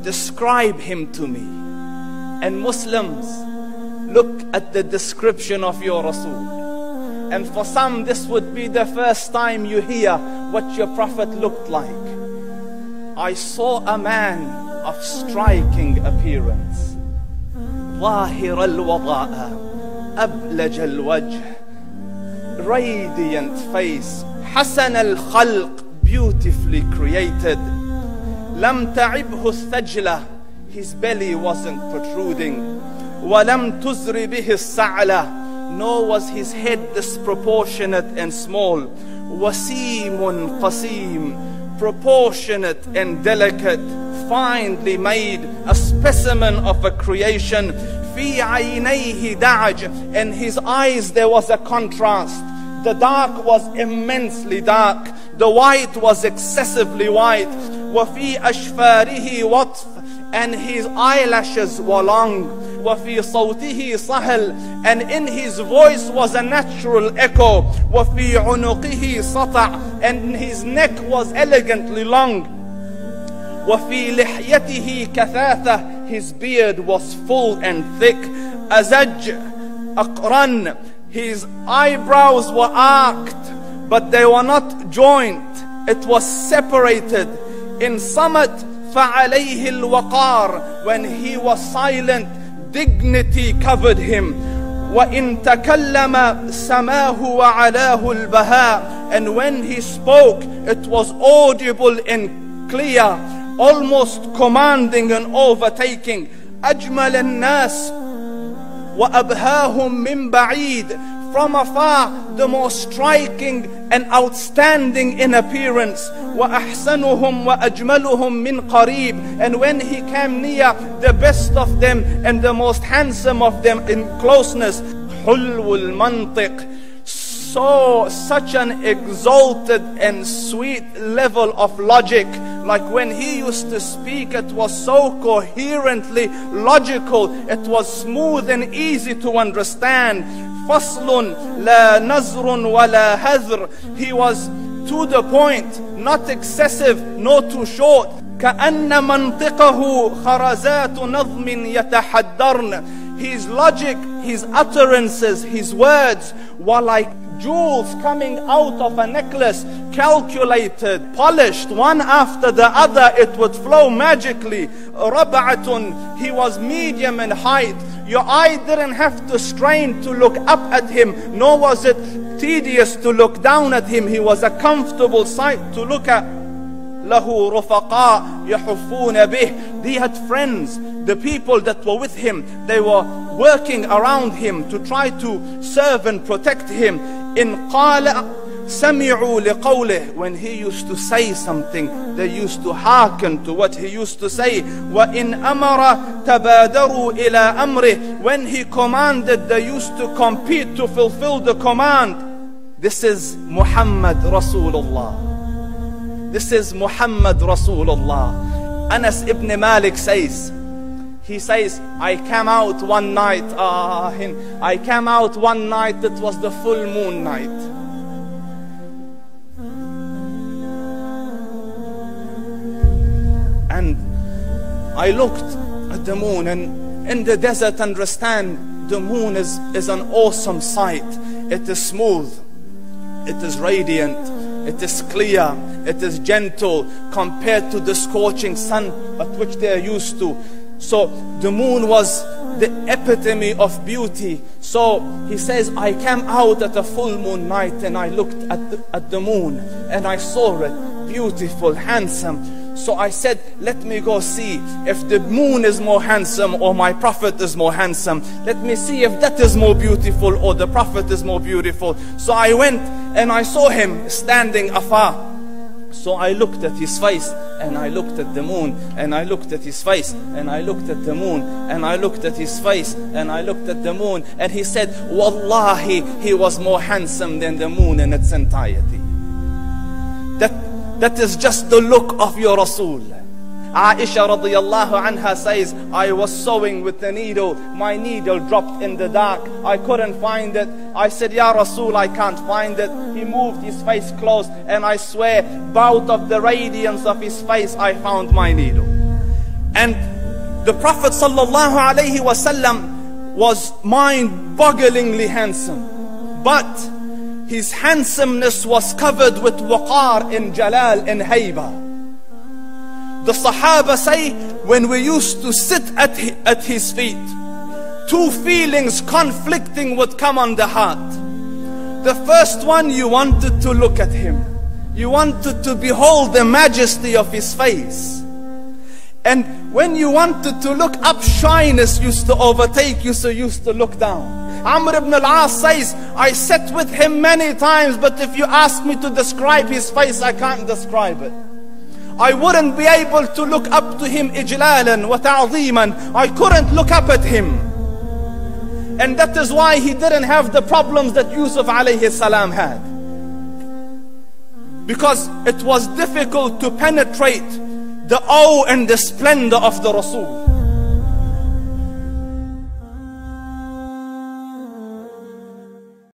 describe him to me. And Muslims, look at the description of your Rasul. And for some, this would be the first time you hear what your Prophet looked like. I saw a man of striking appearance. ظاهر الوضاء أبلج الوجه, radiant face, حسن الخلق, beautifully created. لم تعبه الثجلة, his belly wasn't protruding. ولم تزر به السعلة, nor was his head disproportionate and small. وسيم قسيم, proportionate and delicate, finely made, a specimen of a creation. في عينيه دعج, in his eyes there was a contrast. The dark was immensely dark, the white was excessively white. وفي أشفاره وطف, and his eyelashes were long. وفي صوته صهل, and in his voice was a natural echo. وفي عنقه سطع, and his neck was elegantly long. وفي لحيته كثاثة, his beard was full and thick. أزج أقرن, his eyebrows were arched, but they were not joined. It was separated. In summit فعليه الوقار, when he was silent, dignity covered him. وإن تكلم سماه وعلاه البهاء, and when he spoke it was audible and clear, almost commanding and overtaking. أجمل الناس وأبهاهم من بعيد, from afar the most striking and outstanding in appearance. وأحسنهم وأجملهم من قريب, and when he came near, the best of them and the most handsome of them in closeness. حلو المنطق, such an exalted and sweet level of logic. Like when he used to speak, it was so coherently logical, it was smooth and easy to understand. فصل لا نزر ولا هذر, he was to the point, not excessive nor too short. كأن منطقه خرزات نظم يتحدرن, his logic, his utterances, his words were like jewels coming out of a necklace, calculated, polished, one after the other, it would flow magically. ربعة, he was medium in height. Your eye didn't have to strain to look up at him, nor was it tedious to look down at him. He was a comfortable sight to look at. له رفقاء يحفون به, he had friends, the people that were with him, they were working around him to try to serve and protect him. إن قال سمعوا لقوله, when he used to say something, they used to hearken to what he used to say. وإن أمر تبادروا إلى أمره, when he commanded, they used to compete to fulfill the command. This is Muhammad Rasulullah. This is Muhammad Rasulullah. Anas ibn Malik says, he says, I came out one night, it was the full moon night. And I looked at the moon, and in the desert, understand, the moon is an awesome sight. It is smooth, it is radiant, it is clear, it is gentle compared to the scorching sun at which they are used to. So the moon was the epitome of beauty. So he says, I came out at a full moon night and I looked at the moon and I saw it, beautiful, handsome. So I said, let me go see if the moon is more handsome or my Prophet is more handsome. Let me see if that is more beautiful or the Prophet is more beautiful. So I went and I saw him standing afar. So I looked at his face and I looked at the moon and I looked at his face and I looked at the moon and I looked at his face and I looked at the moon, and he said, Wallahi, he was more handsome than the moon in its entirety. That is just the look of your Rasul. Aisha radiyallahu anha says, I was sewing with the needle. My needle dropped in the dark. I couldn't find it. I said, Ya Rasul, I can't find it. He moved his face close, and I swear, out of the radiance of his face, I found my needle. And the Prophet sallallahu alaihi wasallam was mind-bogglingly handsome, but his handsomeness was covered with waqar and jalal and hayba. The Sahaba say, when we used to sit at his feet, two feelings conflicting would come on the heart. The first one, you wanted to look at him. You wanted to behold the majesty of his face. And when you wanted to look up, shyness used to overtake you, so you used to look down. Amr ibn al-As says, I sat with him many times, but if you ask me to describe his face, I can't describe it. I wouldn't be able to look up to him ijlalan wa ta'ziman. I couldn't look up at him. And that is why he didn't have the problems that Yusuf alayhi salam had. Because it was difficult to penetrate the awe and the splendor of the Rasul.